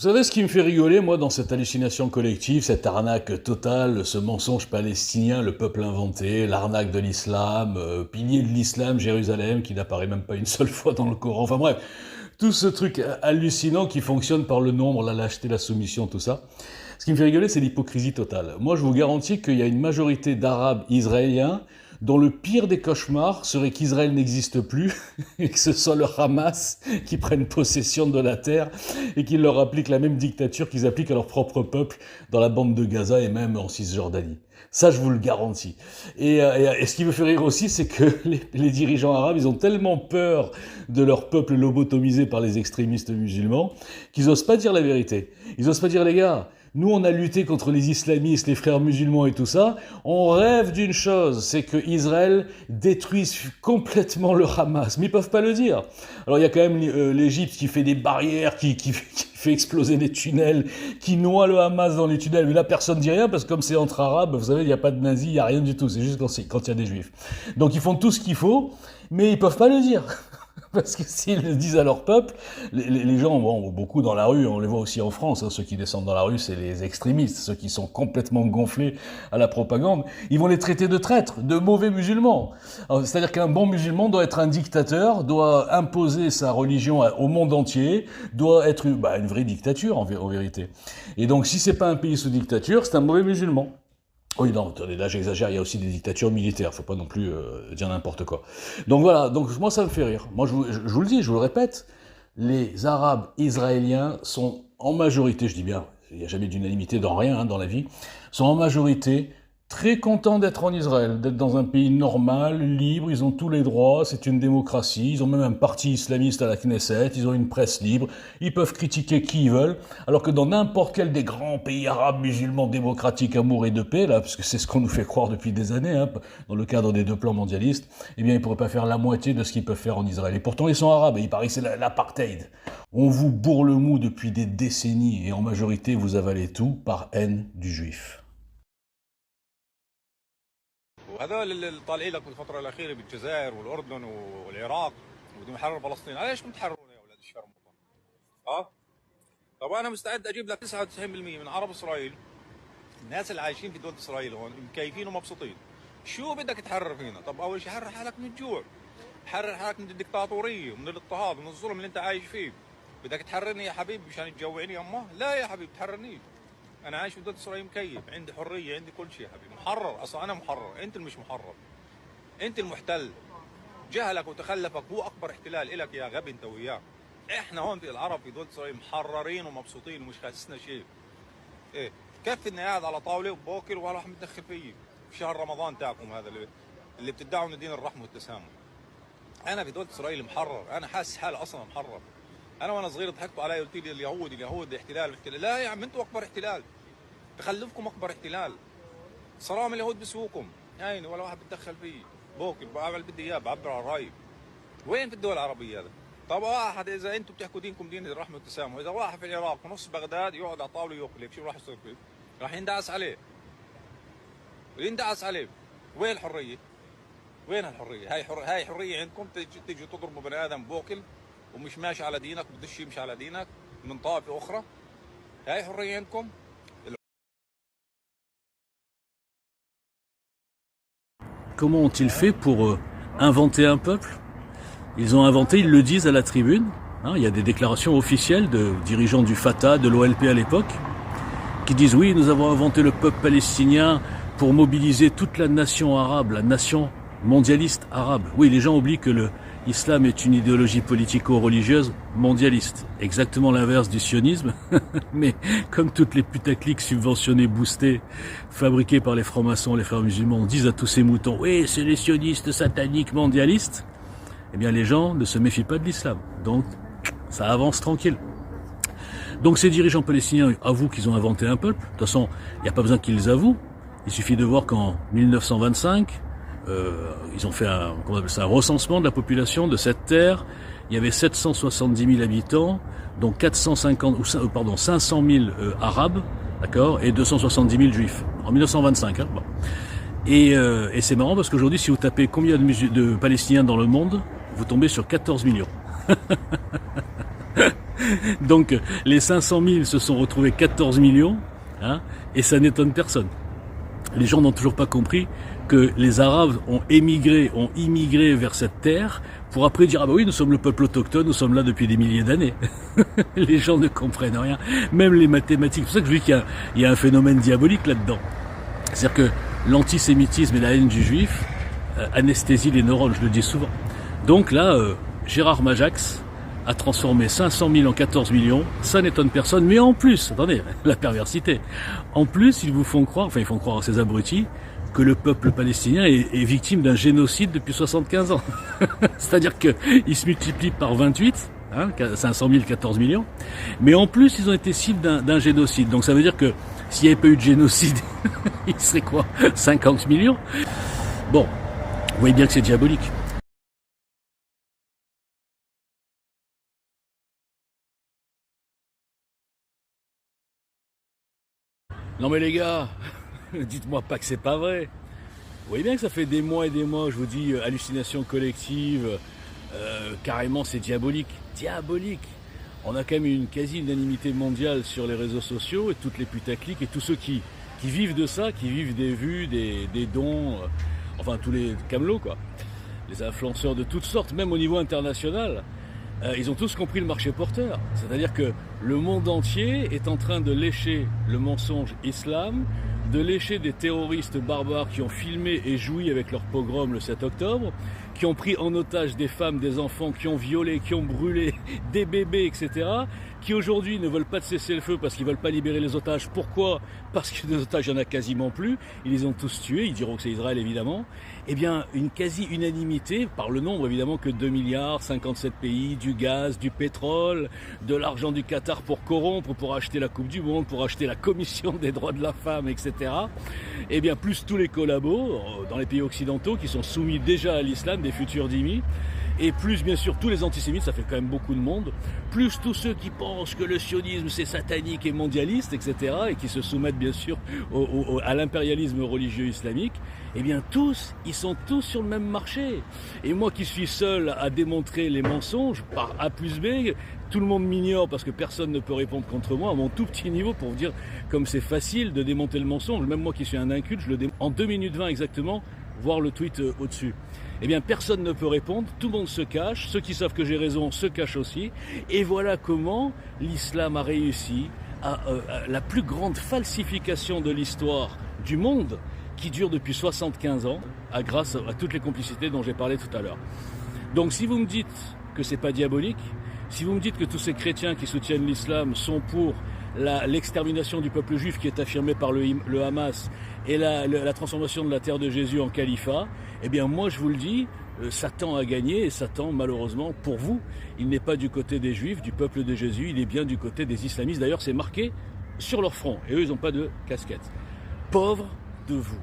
Vous savez ce qui me fait rigoler, moi, dans cette hallucination collective, cette arnaque totale, ce mensonge palestinien, le peuple inventé, l'arnaque de l'islam, pilier de l'islam, Jérusalem, qui n'apparaît même pas une seule fois dans le Coran, enfin bref, tout ce truc hallucinant qui fonctionne par le nombre, la lâcheté, la soumission, tout ça. Ce qui me fait rigoler, c'est l'hypocrisie totale. Moi, je vous garantis qu'il y a une majorité d'Arabes israéliens dont le pire des cauchemars serait qu'Israël n'existe plus et que ce soit le Hamas qui prenne possession de la terre et qu'il leur applique la même dictature qu'ils appliquent à leur propre peuple dans la bande de Gaza et même en Cisjordanie. Ça, je vous le garantis. Et ce qui me fait rire aussi, c'est que les dirigeants arabes, ils ont tellement peur de leur peuple lobotomisé par les extrémistes musulmans qu'ils n'osent pas dire la vérité. Ils n'osent pas dire, les gars, nous, on a lutté contre les islamistes, les frères musulmans et tout ça. On rêve d'une chose, c'est que Israël détruise complètement le Hamas. Mais ils peuvent pas le dire. Alors, il y a quand même l'Égypte qui fait des barrières, qui fait exploser des tunnels, qui noie le Hamas dans les tunnels. Mais là, personne dit rien parce que comme c'est entre Arabes, vous savez, il n'y a pas de nazis, il n'y a rien du tout. C'est juste quand il y a des Juifs. Donc, ils font tout ce qu'il faut, mais ils peuvent pas le dire. Parce que s'ils le disent à leur peuple, les gens, bon, beaucoup dans la rue, on les voit aussi en France, hein, ceux qui descendent dans la rue, c'est les extrémistes, ceux qui sont complètement gonflés à la propagande, ils vont les traiter de traîtres, de mauvais musulmans. C'est-à-dire qu'un bon musulman doit être un dictateur, doit imposer sa religion au monde entier, doit être une vraie dictature en vérité. Et donc si c'est pas un pays sous dictature, c'est un mauvais musulman. Oui, non, attendez, là j'exagère, il y a aussi des dictatures militaires, faut pas non plus dire n'importe quoi. Donc voilà, donc moi ça me fait rire. Moi je vous le dis, je vous le répète, les Arabes israéliens sont en majorité, je dis bien, il n'y a jamais d'unanimité dans rien dans la vie, sont en majorité très contents d'être en Israël, d'être dans un pays normal, libre, ils ont tous les droits, c'est une démocratie, ils ont même un parti islamiste à la Knesset, ils ont une presse libre, ils peuvent critiquer qui ils veulent, alors que dans n'importe quel des grands pays arabes, musulmans, démocratiques, amour et de paix, là, parce que c'est ce qu'on nous fait croire depuis des années, hein, dans le cadre des deux plans mondialistes, eh bien ils ne pourraient pas faire la moitié de ce qu'ils peuvent faire en Israël. Et pourtant ils sont arabes, et il paraît que c'est l'apartheid. On vous bourre le mou depuis des décennies, et en majorité vous avalez tout par haine du juif. وهذول اللي طالعين لك بالفترة الأخيرة بالجزائر والأردن والعراق بدهم يحرروا فلسطين، ليش بدهم تحررونا يا أولاد الشرموطة؟ طب أنا مستعد أجيب لك 99% من عرب إسرائيل، الناس اللي عايشين في دولة إسرائيل هون مكيفين ومبسوطين. شو بدك تحرر فينا؟ طب أول شيء حرر حالك من الجوع، حرر حالك من الدكتاتورية ومن الاضطهاد ومن الظلم اللي أنت عايش فيه. بدك تحررني يا حبيبي مشان تجوعني يمه؟ لا يا حبيبي تحررنيش. انا عايش في دولة اسرائيل مكيف، عندي حريه، عندي كل شيء يا حبيبي، محرر. اصلا انا محرر، انت اللي مش محرر، انت المحتل. جهلك وتخلفك هو اكبر احتلال لك يا غبي انت وياه. احنا هون في العرب في دولة اسرائيل محررين ومبسوطين ومش حاسسنا شيء. ايه كفي اني قاعد على طاوله وباكل ولا واحد متدخل فيي في شهر رمضان تاعكم هذا اللي بتدعوا انه دين الرحمه والتسامح. انا في دولة اسرائيل محرر، انا حاسس حالي اصلا محرر. انا وانا صغير ضحكوا علي قلت لي اليهود احتلال. لا يا عم انتوا اكبر احتلال، تخلفكم اكبر احتلال. صرام اليهود بسوقكم عيني ولا واحد بتدخل فيه، باكل بعمل بدي اياه، بعبر عن رايي. وين في الدول العربيه هذا؟ طب واحد اذا انتم بتحكوا دينكم دين الرحمه والتسامح، اذا واحد في العراق ونص بغداد يقعد على طاوله ياكل هيك، شو راح يصير فيه؟ راح يندعس عليه. يندعس عليه. وين الحريه؟ وين الحريه؟ هاي حريه عندكم تيجوا تضربوا بني ادم باكل ومش ماشي على دينك وبدش يمشي على دينك من طائفه اخرى؟ هاي حريه عندكم؟ Comment ont-ils fait pour inventer un peuple? Ils ont inventé, ils le disent à la tribune, hein, il y a des déclarations officielles de dirigeants du Fatah, de l'OLP à l'époque, qui disent oui, nous avons inventé le peuple palestinien pour mobiliser toute la nation arabe, la nation mondialiste arabe. Oui, les gens oublient que l'islam est une idéologie politico-religieuse mondialiste, exactement l'inverse du sionisme, mais comme toutes les putaclics subventionnées, boostées, fabriquées par les francs-maçons, les frères musulmans, disent à tous ces moutons, oui, c'est les sionistes sataniques mondialistes, eh bien les gens ne se méfient pas de l'islam, donc ça avance tranquille. Donc ces dirigeants palestiniens avouent qu'ils ont inventé un peuple. De toute façon, il n'y a pas besoin qu'ils avouent. Il suffit de voir qu'en 1925, ils ont fait un recensement de la population de cette terre. Il y avait 770 000 habitants, dont 500 000 arabes, d'accord, et 270 000 juifs. En 1925, hein. Bon. Et c'est marrant parce qu'aujourd'hui, si vous tapez combien de Palestiniens dans le monde, vous tombez sur 14 millions. Donc les 500 000 se sont retrouvés 14 millions, hein, et ça n'étonne personne. Les gens n'ont toujours pas compris que les Arabes ont immigré vers cette terre pour après dire « Ah bah oui, nous sommes le peuple autochtone, nous sommes là depuis des milliers d'années. » Les gens ne comprennent rien, même les mathématiques. C'est pour ça que je dis qu'il y a un phénomène diabolique là-dedans. C'est-à-dire que l'antisémitisme et la haine du juif anesthésie les neurones, je le dis souvent. Donc là, Gérard Majax a transformé 500 000 en 14 millions, ça n'étonne personne, mais en plus, attendez, la perversité, en plus ils font croire à ces abrutis, que le peuple palestinien est victime d'un génocide depuis 75 ans. C'est-à-dire qu'ils se multiplient par 28, hein, 500 000, 14 millions, mais en plus ils ont été cibles d'un génocide. Donc ça veut dire que s'il n'y avait pas eu de génocide, il serait quoi, 50 millions? Bon, vous voyez bien que c'est diabolique. Non mais les gars, dites-moi pas que c'est pas vrai. Vous voyez bien que ça fait des mois et des mois, je vous dis, hallucination collective, carrément c'est diabolique. Diabolique. On a quand même une quasi-unanimité mondiale sur les réseaux sociaux et toutes les putaclics et tous ceux qui vivent de ça, qui vivent des vues, des dons, enfin tous les camelots quoi. Les influenceurs de toutes sortes, même au niveau international. Ils ont tous compris le marché porteur. C'est-à-dire que le monde entier est en train de lécher le mensonge islam, de lécher des terroristes barbares qui ont filmé et joui avec leur pogrom le 7 octobre, qui ont pris en otage des femmes, des enfants, qui ont violé, qui ont brûlé des bébés, etc., qui aujourd'hui ne veulent pas de cessez-le-feu parce qu'ils ne veulent pas libérer les otages. Pourquoi? Parce que des otages, il n'y en a quasiment plus. Ils les ont tous tués, ils diront que c'est Israël évidemment. Eh bien, une quasi-unanimité, par le nombre évidemment que 2 milliards, 57 pays, du gaz, du pétrole, de l'argent du Qatar pour corrompre, pour acheter la Coupe du Monde, pour acheter la Commission des droits de la femme, etc. Eh bien, plus tous les collabos dans les pays occidentaux qui sont soumis déjà à l'islam, des futurs dhimmis, et plus bien sûr tous les antisémites, ça fait quand même beaucoup de monde, plus tous ceux qui pensent que le sionisme c'est satanique et mondialiste, etc., et qui se soumettent bien sûr à l'impérialisme religieux islamique, eh bien tous, ils sont tous sur le même marché. Et moi qui suis seul à démontrer les mensonges par A plus B, tout le monde m'ignore parce que personne ne peut répondre contre moi à mon tout petit niveau pour vous dire comme c'est facile de démonter le mensonge. Même moi qui suis un inculte, je le démonte en 2 minutes 20 exactement, voir le tweet au-dessus. Eh bien, personne ne peut répondre, tout le monde se cache, ceux qui savent que j'ai raison se cachent aussi, et voilà comment l'islam a réussi à la plus grande falsification de l'histoire du monde, qui dure depuis 75 ans, grâce à toutes les complicités dont j'ai parlé tout à l'heure. Donc si vous me dites que c'est pas diabolique, si vous me dites que tous ces chrétiens qui soutiennent l'islam sont pour l'extermination du peuple juif qui est affirmée par le Hamas et la transformation de la terre de Jésus en califat, eh bien moi je vous le dis, Satan a gagné et Satan malheureusement pour vous, il n'est pas du côté des juifs, du peuple de Jésus, il est bien du côté des islamistes. D'ailleurs c'est marqué sur leur front et eux ils n'ont pas de casquette. Pauvres de vous.